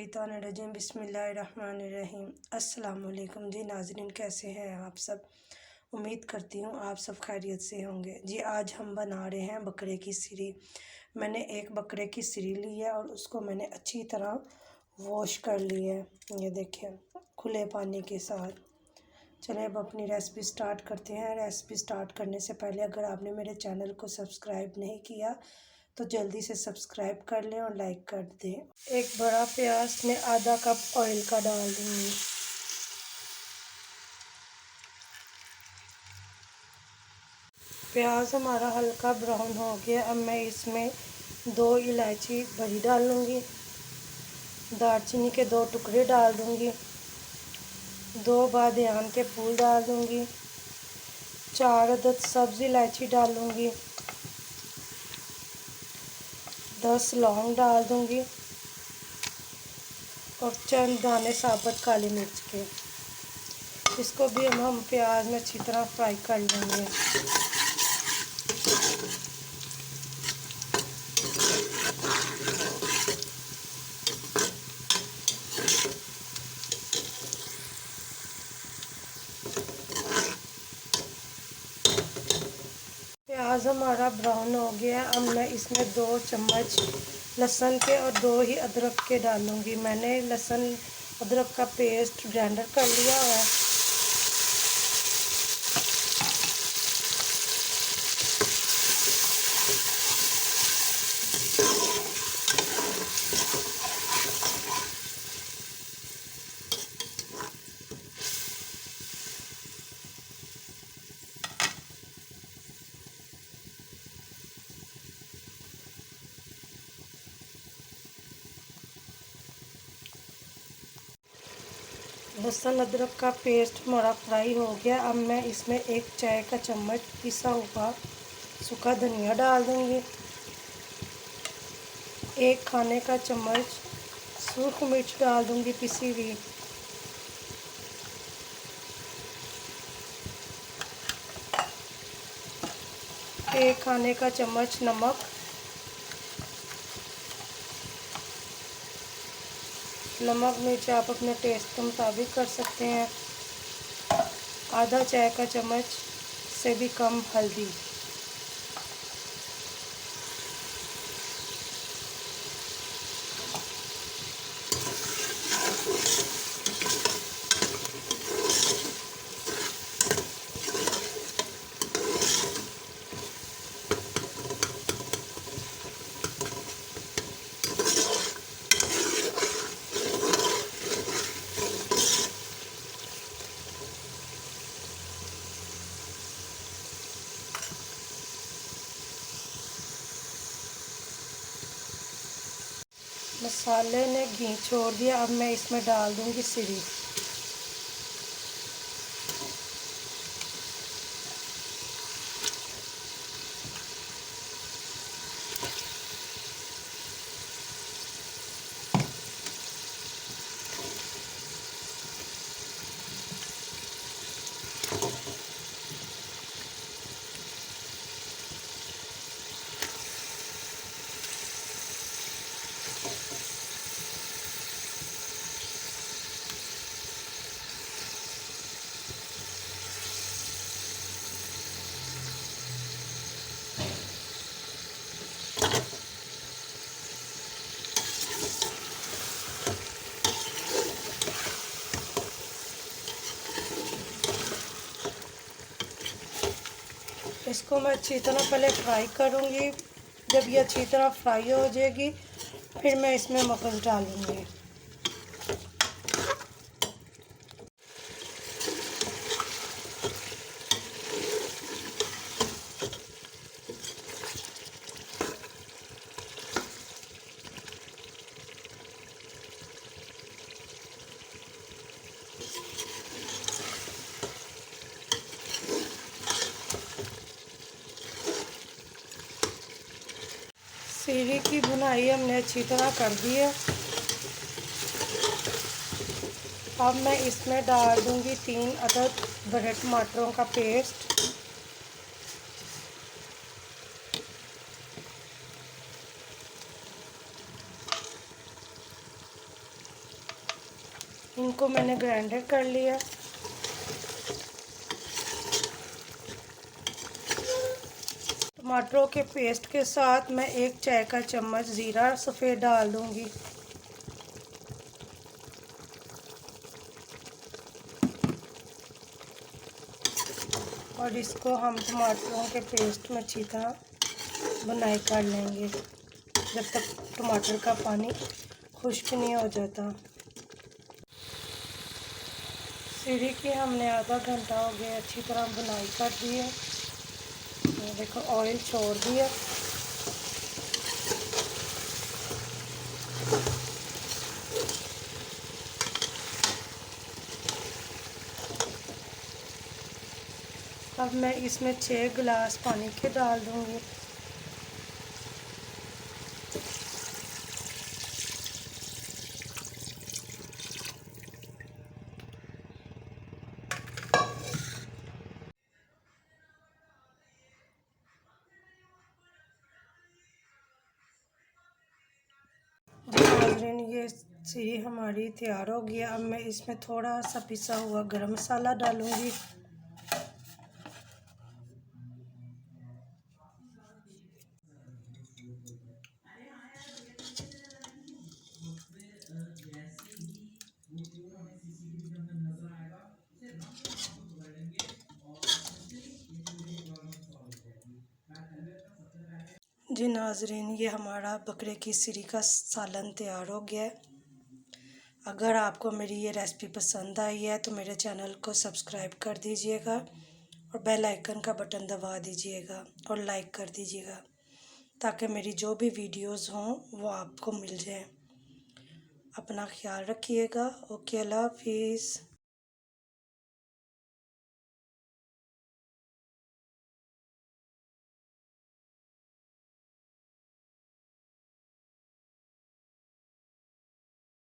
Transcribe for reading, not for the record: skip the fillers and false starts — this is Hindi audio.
मिनशैतानिर्रजीम बिस्मिल्लाहिर्रहमानिर्रहीम। अस्सलाम वालेकुम जी नाज़रीन, कैसे हैं आप सब। उम्मीद करती हूँ आप सब खैरियत से होंगे। जी आज हम बना रहे हैं बकरे की सिरी। मैंने एक बकरे की सिरी ली है और उसको मैंने अच्छी तरह वॉश कर ली है, ये देखिए खुले पानी के साथ। चलिए अब अपनी रेसिपी स्टार्ट करते हैं। रेसिपी स्टार्ट करने से पहले अगर आपने मेरे चैनल को सब्सक्राइब नहीं किया तो जल्दी से सब्सक्राइब कर लें और लाइक कर दें। एक बड़ा प्याज में आधा कप ऑयल का डाल दूँगी। प्याज हमारा हल्का ब्राउन हो गया। अब मैं इसमें 2 इलायची बड़ी डाल लूँगी, दालचीनी के 2 टुकड़े डाल दूँगी, 2 बादियान के फूल डाल दूँगी, 4 अदद सब्ज़ इलायची डालूँगी, 10 लौंग डाल दूँगी और चंद दाने साबुत काली मिर्च के। इसको भी हम प्याज में अच्छी तरह फ्राई कर लेंगे। प्याज हमारा ब्राउन हो गया। अब मैं इसमें 2 चम्मच लहसुन के और 2 ही अदरक के डालूँगी। मैंने लहसुन अदरक का पेस्ट ग्राइंडर कर लिया है। लहसुन अदरक का पेस्ट हमारा फ्राई हो गया। अब मैं इसमें 1 चाय का चम्मच पिसा हुआ सूखा धनिया डाल दूँगी, 1 खाने का चम्मच सूख मिर्च डाल दूँगी पिसी हुई, 1 खाने का चम्मच नमक, नमक मिर्च आप अपने टेस्ट के मुताबिक कर सकते हैं, आधा चाय का चम्मच से भी कम हल्दी। मसाले ने घी छोड़ दिया। अब मैं इसमें डाल दूँगी सिरी। इसको मैं अच्छी तरह पहले फ्राई करूँगी। जब ये अच्छी तरह फ्राई हो जाएगी फिर मैं इसमें मगज़ डालूँगी। सिरी की भुनाई हमने अच्छी तरह कर दी है। अब मैं इसमें डाल दूँगी 3 अदद बड़े टमाटरों का पेस्ट, इनको मैंने ग्राइंडर कर लिया। टमाटरों के पेस्ट के साथ मैं 1 चाय का चम्मच ज़ीरा सफ़ेद डाल दूँगी। और इसको हम टमाटरों के पेस्ट में अच्छी तरह बुनाई कर लेंगे जब तक टमाटर का पानी खुश्क नहीं हो जाता। सीढ़ी की हमने आधा घंटा हो गया अच्छी तरह बुनाई कर दी है। ये देखो ऑयल छोड़ दिया। अब मैं इसमें 6 गिलास पानी के डाल दूँगी। जी नाज़रीन, ये सीढ़ी हमारी तैयार हो गया। अब मैं इसमें थोड़ा सा पिसा हुआ गरम मसाला डालूँगी। जी नाज़रीन, ये हमारा बकरे की सीरी का सालन तैयार हो गया है। अगर आपको मेरी ये रेसिपी पसंद आई है तो मेरे चैनल को सब्सक्राइब कर दीजिएगा और बेल आइकन का बटन दबा दीजिएगा और लाइक कर दीजिएगा ताकि मेरी जो भी वीडियोस हों वो आपको मिल जाए। अपना ख्याल रखिएगा। ओके, अल्लाह हाफिज़।